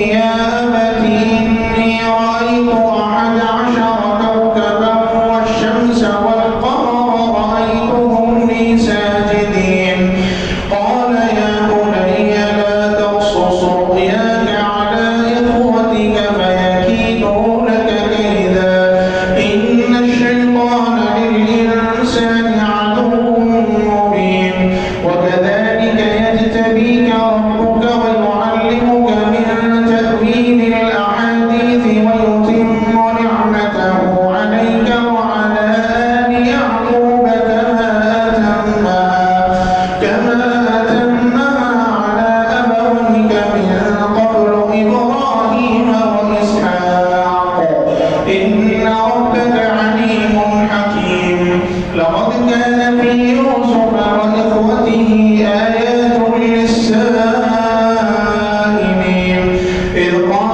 يا أبت إني رأيت 11 كوكبا والشمس والقمر رأيتهم لي ساجدين قال يا بني لا تقصص رؤياك على إخوتك فيكيدوا لك كيدا إن الشيطان للإنسان عدو مبين وكذلك يجتبيك ربك ويعلمك من تأويل الأحاديث ويتم نعمته عليك وعلى آل يعقوب كما أتمها على أبويك من قبل إبراهيم وإسحاق إن ربك عليم حكيم لقد كان في يوسف وإخوته آيات للسائلين إذ قال